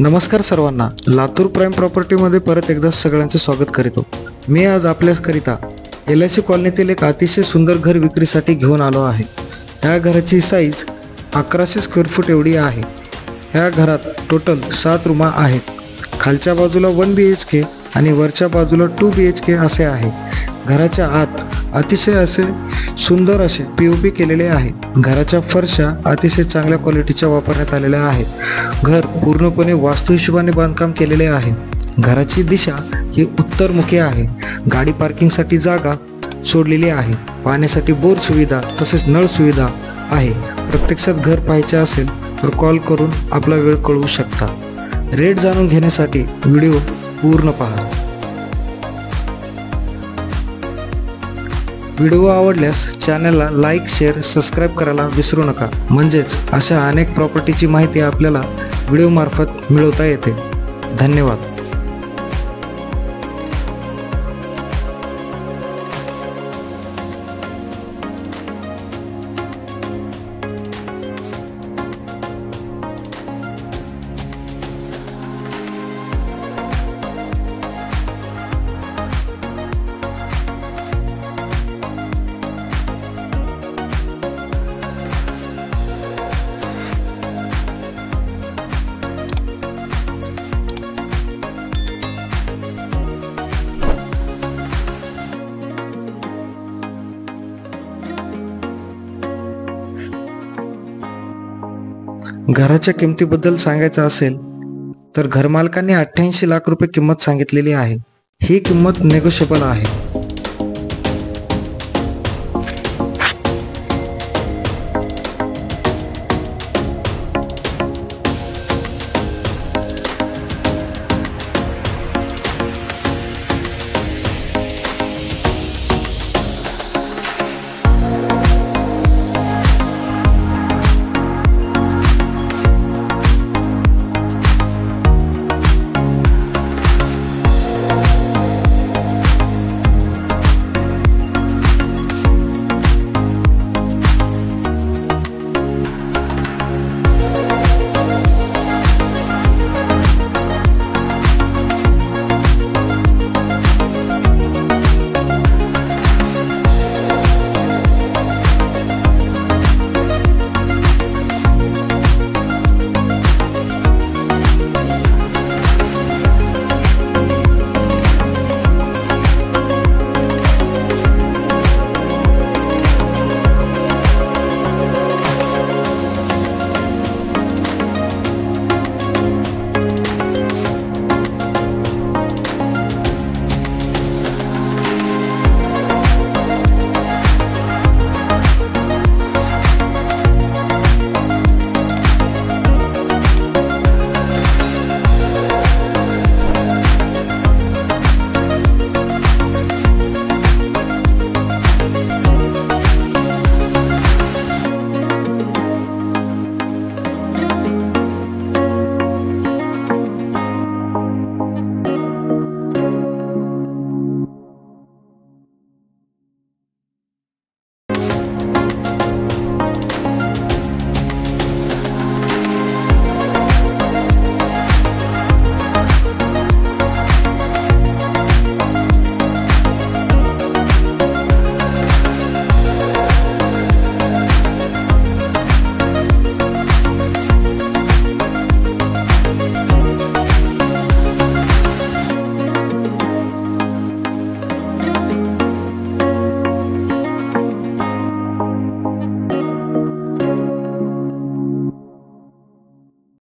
नमस्कार सर्वांना, लातूर प्राईम प्रॉपर्टीमध्ये परत एकदा सगळ्यांचे स्वागत करीतो। मी आज आपल्याकरिता LIC कॉलनीतील एक अतिशय सुंदर घर विक्रीसाठी घेऊन आलो आहे। ह्या घराची साईज 1100 स्क्वेअर फूट एवढी आहे। ह्या घरात टोटल 7 रूम आहेत। खालच्या बाजूला 1 BHK आणि वरच्या बाजूला 2 BHK असे आहे। घराच्या आत अतिशय असे सुंदर असे POP केलेले आहे। घराच्या फरशा अतिशय चांगल्या क्वालिटीच्या वापरण्यात आलेल्या आहेत। घर पूर्णपणे वास्तू हिशोबाने बांधकाम केलेले आहे। घराची दिशा ही उत्तरमुखी आहे। गाडी पार्किंगसाठी जागा सोडलेली आहे। पाण्यासाठी बोर सुविधा तसेच नळ सुविधा आहे। प्रत्यक्षात घर पाहायचे असेल तर कॉल करून आपला वेळ कळवू शकता। रेट जाणून घेण्यासाठी व्हिडिओ पूर्ण पहा। व्हिडिओ आवडल्यास चॅनलला लाईक, शेअर, सबस्क्राईब करायला विसरू नका। म्हणजेच अशा अनेक प्रॉपर्टीची माहिती आपल्याला व्हिडिओमार्फत मिळवता येते। धन्यवाद। घराच्या किमतीबद्दल सांगायचं असेल तर घरमालकांनी 88 लाख रुपये किंमत सांगितलेली आहे। ही किंमत नेगोशिएबल आहे।